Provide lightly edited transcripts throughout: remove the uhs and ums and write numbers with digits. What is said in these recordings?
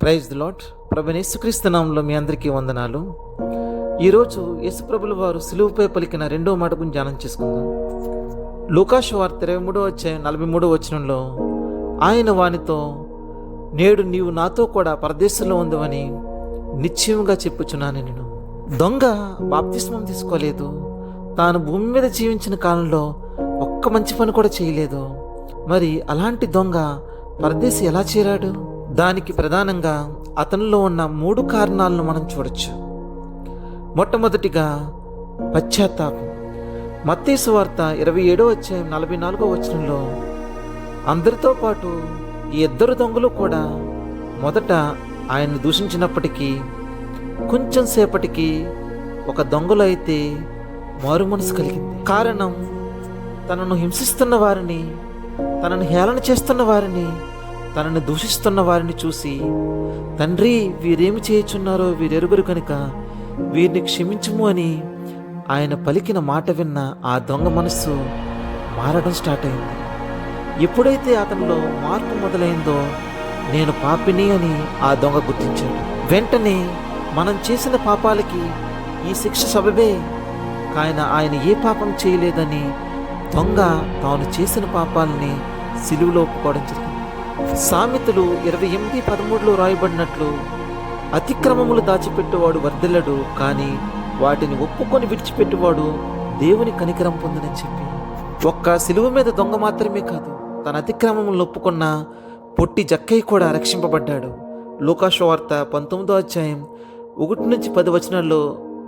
Praise the lord. ప్రభువైన యేసుక్రీస్తు నామములో మీ అందరికీ వందనాలు. ఈరోజు యేసుప్రభుల వారు సిలువపై పలికిన రెండో మాట గురించి ధ్యానం చేసుకుందాం. లూకా సువార్త 23:43 ఆయన వానితో, నేడు నీవు నాతో కూడా పరదేశంలో ఉందవని నిశ్చయముగా చెప్పుచున్నాను. నేను దొంగ బాప్తిస్మం తీసుకోలేదు. తాను భూమి మీద జీవించిన కాలంలో ఒక్క మంచి పని కూడా చేయలేదు. మరి అలాంటి దొంగ పరదేశి ఎలా చేరాడు? దానికి ప్రధానంగా అతనిలో ఉన్న 3 కారణాలను మనం చూడొచ్చు. మొట్టమొదటిగా పశ్చాత్తాపం. మత్తయి సువార్త 27:44 అందరితో పాటు ఈ 2 దొంగలు కూడా మొదట ఆయన్ని దూషించినప్పటికీ కొంచెం సేపటికి ఒక దొంగలో అయితే మారు మనసు కలిగింది. కారణం, తనను హింసిస్తున్న వారిని, తనను హేళన చేస్తున్న వారిని, తనను దూషిస్తున్న వారిని చూసి, తండ్రి వీరేమి చేయుచున్నారో వీరెరుగురు కనుక వీరిని క్షమించుము అని ఆయన పలికిన మాట విన్న ఆ దొంగ మనస్సు మారడం స్టార్ట్ అయింది. ఎప్పుడైతే అతనిలో మార్పు మొదలైందో, నేను పాపిని అని ఆ దొంగ గుర్తించాడు. వెంటనే మనం చేసిన పాపాలకి ఈ శిక్ష సబబే, కాయన ఆయన ఏ పాపం చేయలేదని దొంగ తాను చేసిన పాపాలని సిలువలో ఒప్పుకోవడం జరిగింది. సామెతలు 28:13 రాయబడినట్లు, అతిక్రమములు దాచిపెట్టువాడు వర్ధిల్లడు, కానీ వాటిని ఒప్పుకొని విడిచిపెట్టువాడు దేవుని కనికరం పొందునని చెప్పి, ఒక్క సిలువ మీద దొంగ మాత్రమే కాదు, తన అతిక్రమములను ఒప్పుకున్న పొట్టి జక్కయ్య కూడా రక్షింపబడ్డాడు. లూకా సువార్త 19:1-10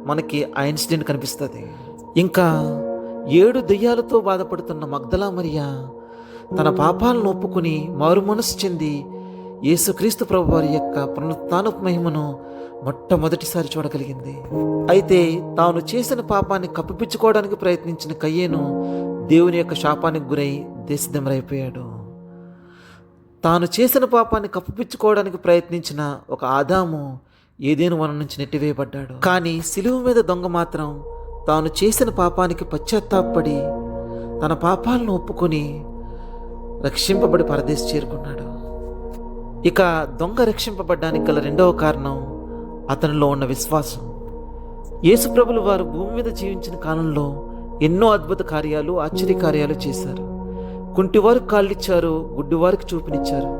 మనకి ఆ ఇన్సిడెంట్ కనిపిస్తుంది. ఇంకా 7 దెయ్యాలతో బాధపడుతున్న మగ్దలా మరియా తన పాపాలను ఒప్పుకుని మారు మనసు చెంది యేసుక్రీస్తు ప్రభువారి యొక్క పునరుత్థానపు మహిమను మొట్టమొదటిసారి చూడగలిగింది. అయితే తాను చేసిన పాపాన్ని కప్పిపుచ్చుకోవడానికి ప్రయత్నించిన కయ్యేను దేవుని యొక్క శాపానికి గురై దేశదిమ్మరైపోయాడు. తాను చేసిన పాపాన్ని కప్పిపుచ్చుకోవడానికి ప్రయత్నించిన ఒక ఆదాము ఏదేను వనం నుంచి నెట్టివేయబడ్డాడు. కానీ సిలువ మీద దొంగ మాత్రం తాను చేసిన పాపానికి పశ్చాత్తాపడి తన పాపాలను ఒప్పుకొని రక్షింపబడి పరదేశి చేరుకున్నాడు. ఇక దొంగ రక్షింపబడ్డానికి గల రెండవ కారణం అతనిలో ఉన్న విశ్వాసం. యేసుప్రభులు వారు భూమి మీద జీవించిన కాలంలో ఎన్నో అద్భుత కార్యాలు, ఆశ్చర్యకార్యాలు చేశారు. కుంటివారికి కాళ్ళిచ్చారు, గుడ్డివారికి చూపునిచ్చారు,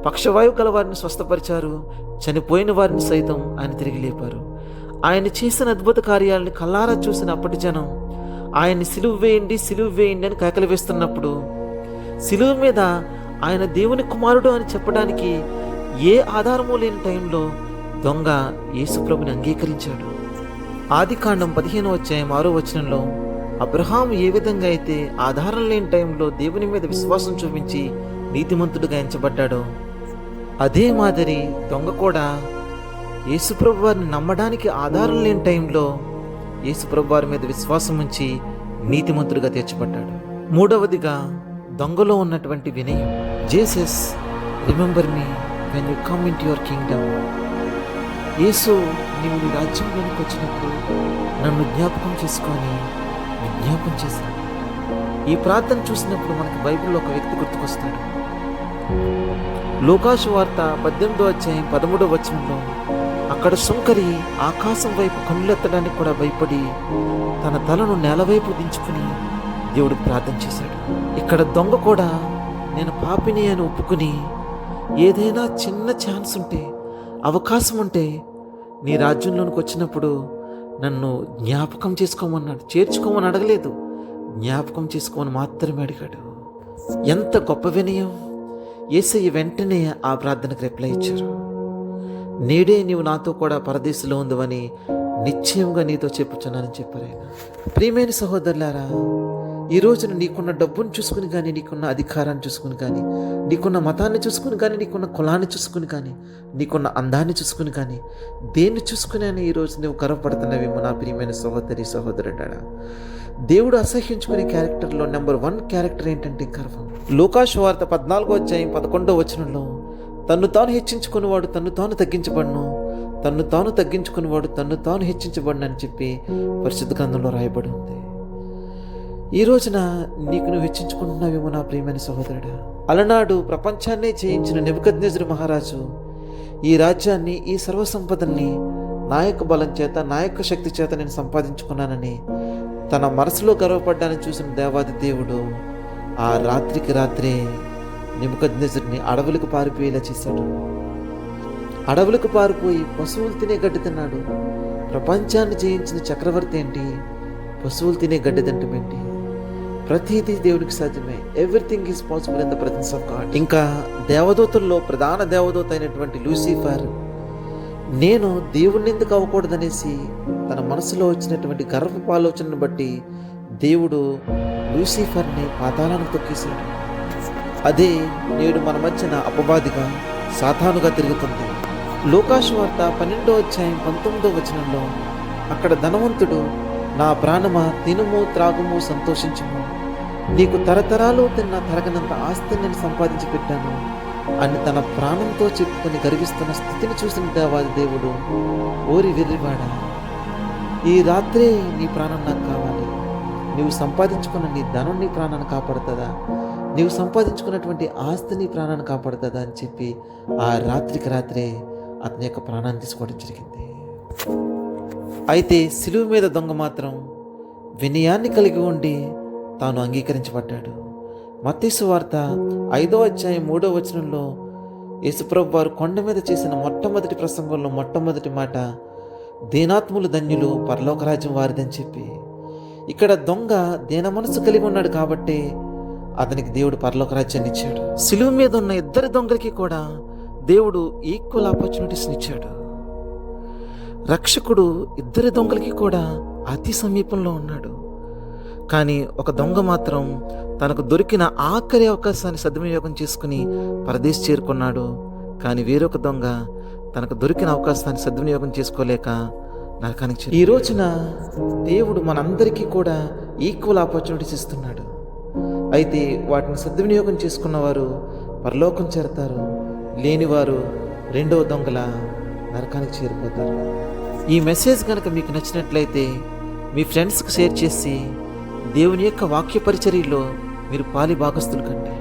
పక్షవాయువు గల వారిని స్వస్థపరిచారు, చనిపోయిన వారిని సైతం ఆయన తిరిగి లేపారు. ఆయన చేసిన అద్భుత కార్యాలను కల్లారా చూసిన అప్పటి జనం ఆయన్ని సిలువ వేయండి, సిలువ వేయండి అని కేకలు వేస్తున్నప్పుడు, సిలువ మీద ఆయన దేవుని కుమారుడు అని చెప్పడానికి ఏ ఆధారము లేని టైంలో దొంగ యేసుప్రభుని అంగీకరించాడు. ఆదికాండం 15:6 అబ్రహాము ఏ విధంగా అయితే ఆధారం లేని టైంలో దేవుని మీద విశ్వాసం చూపించి నీతిమంతుడిగా ఎంచబడ్డాడో, అదే మాదిరి దొంగ కూడా యేసుప్రభు వారిని నమ్మడానికి ఆధారం లేని టైంలో యేసుప్రభు వారి మీద విశ్వాసం ఉంచి నీతిమంతుడిగా తీర్చబడ్డాడు. మూడవదిగా దొంగలో ఉన్నటువంటి వినయం. Jesus, remember me when you come into your kingdom. యేసు, నీవు నీ రాజ్యంలోనికి వచ్చినప్పుడు నన్ను జ్ఞాపకం చేసుకొని విజ్ఞాపం చేశాను. ఈ ప్రార్థన చూసినప్పుడు మనకి బైబిల్లో ఒక వ్యక్తి గుర్తుకొస్తాడు. లూకా సువార్త 18:13 అక్కడ సుంకరి ఆకాశం వైపు కన్నులెత్తడానికి కూడా భయపడి తన తలను నేల వైపు దించుకుని దేవుడికి ప్రార్థన చేశాడు. ఇక్కడ దొంగ కూడా నేను పాపిని అని ఒప్పుకుని, ఏదైనా చిన్న ఛాన్స్ ఉంటే, అవకాశం ఉంటే నీ రాజ్యంలోనికి వచ్చినప్పుడు నన్ను జ్ఞాపకం చేసుకోమన్నాడు. చేర్చుకోమని అడగలేదు, జ్ఞాపకం చేసుకోమని మాత్రమే అడిగాడు. ఎంత గొప్ప వినయం! యేసయ్య వెంటనే ఆ ప్రార్థనకు రిప్లై ఇచ్చారు. నేడే నీవు నాతో కూడా పరదేశంలో ఉందని నిశ్చయంగా నీతో చెప్పుచున్నానని చెప్పారు ఆయన. ప్రియమైన సహోదరులారా, ఈ రోజున నీకున్న డబ్బును చూసుకుని కానీ, నీకున్న అధికారాన్ని చూసుకుని కానీ, నీకున్న మతాన్ని చూసుకుని కానీ, నీకున్న కులాన్ని చూసుకుని కానీ, నీకున్న అందాన్ని చూసుకుని కానీ, దేన్ని చూసుకుని అని ఈరోజు నువ్వు గర్వపడుతున్నవేమో నా ప్రియమైన సహోదరి, సహోదరుడా. దేవుడు అసహ్యించుకునే క్యారెక్టర్లో నెంబర్ 1 క్యారెక్టర్ ఏంటంటే గర్వం. లూకా సువార్త 14:11 తన్ను తాను హెచ్చించుకునేవాడు తన్ను తాను తగ్గించబడును, తన్ను తాను తగ్గించుకునేవాడు తన్ను తాను హెచ్చించబడును అని చెప్పి పరిశుద్ధ గ్రంథంలో రాయబడి ఉంది. ఈ రోజున నీకు నువ్వు హెచ్చించుకుంటున్నావేమో నా ప్రియమైన సహోదరుడా. అలనాడు ప్రపంచాన్నే జయించిన నెబుకద్నెజరు మహారాజు ఈ రాజ్యాన్ని, ఈ సర్వసంపదల్ని నా యొక్క బలం చేత, నా యొక్క శక్తి చేత నేను సంపాదించుకున్నానని తన మనసులో గర్వపడ్డానని చూసిన దేవాది దేవుడు ఆ రాత్రికి రాత్రే నెబుకద్నెజరుని అడవులకు పారిపోయేలా చేశాడు. అడవులకు పారిపోయి పశువులు తినే గడ్డి తిన్నాడు. ప్రపంచాన్ని జయించిన చక్రవర్తి ఏంటి, పశువులు తినే గడ్డి తినటం ఏంటి? ప్రతిదీ దేవుడికి సాధ్యమే. Everything is possible in the presence of God. ఇంకా దేవదూతల్లో ప్రధాన దేవదూత అయినటువంటి లూసిఫర్, నేను దేవుణ్ణి ఎందుకు అవ్వకూడదనేసి తన మనసులో వచ్చినటువంటి గర్వపు ఆలోచనను బట్టి దేవుడు లూసిఫర్ని పాతాళానికి తొక్కేశాడు. అదే నేడు మన మధ్యన అపవాదిగా, సాతానుగా తిరుగుతుంది. లూకాసు వార్త 12వ అధ్యాయం 19వ వచనంలో అక్కడ ధనవంతుడు, నా ప్రాణమా తినుము త్రాగుము సంతోషించుము, నీకు తరతరాలు తిన్న తరగనంత ఆస్తిని నేను సంపాదించి పెట్టాను అని తన ప్రాణంతో చెప్పుకొని గర్విస్తున్న స్థితిని చూసిన దేవాది దేవుడు, ఓరి వెర్రివాడా, ఈ రాత్రే నీ ప్రాణం నాకు కావాలి. నీవు సంపాదించుకున్న నీ ధనం నీ ప్రాణాన్ని కాపాడుతుందా? నీవు సంపాదించుకున్నటువంటి ఆస్తి నీ ప్రాణాన్ని కాపాడుతుందా అని చెప్పి ఆ రాత్రికి రాత్రే అతని యొక్క ప్రాణాన్ని తీసుకోవడం జరిగింది. అయితే సిలువ మీద దొంగ మాత్రం వినయాన్ని కలిగి ఉండి తాను అంగీకరించబడ్డాడు. మత్తయి వార్త 5వ అధ్యాయం 3వ వచనంలో యేసుప్రభు వారు కొండ మీద చేసిన మొట్టమొదటి ప్రసంగంలో మొట్టమొదటి మాట, దీనాత్ములు ధన్యులు, పరలోక రాజ్యం వారిదని చెప్పి, ఇక్కడ దొంగ దీన మనసు కలిగి ఉన్నాడు కాబట్టి అతనికి దేవుడు పరలోక రాజ్యాన్ని ఇచ్చాడు. సిలువ మీద ఉన్న ఇద్దరి దొంగలకి కూడా దేవుడు ఈక్వల్ ఆపర్చునిటీస్ని ఇచ్చాడు. రక్షకుడు ఇద్దరి దొంగలకి కూడా అతి సమీపంలో ఉన్నాడు. కానీ ఒక దొంగ మాత్రం తనకు దొరికిన ఆఖరి అవకాశాన్ని సద్వినియోగం చేసుకుని పరదేశ్ చేరుకున్నాడు. కానీ వేరొక దొంగ తనకు దొరికిన అవకాశాన్ని సద్వినియోగం చేసుకోలేక నరకానికి చేరాడు. ఈ రోజున దేవుడు మనందరికీ కూడా ఈక్వల్ ఆపర్చునిటీస్ ఇస్తున్నాడు. అయితే వాటిని సద్వినియోగం చేసుకున్నవారు పరలోకం చేరతారు, లేనివారు రెండవ దొంగల నరకానికి చేరిపోతారు. ఈ మెసేజ్ కనుక మీకు నచ్చినట్లయితే మీ ఫ్రెండ్స్కి షేర్ చేసి దేవుని యొక్క వాక్య పరిచర్యలో మీరు పాలి భాగస్తులు కండి.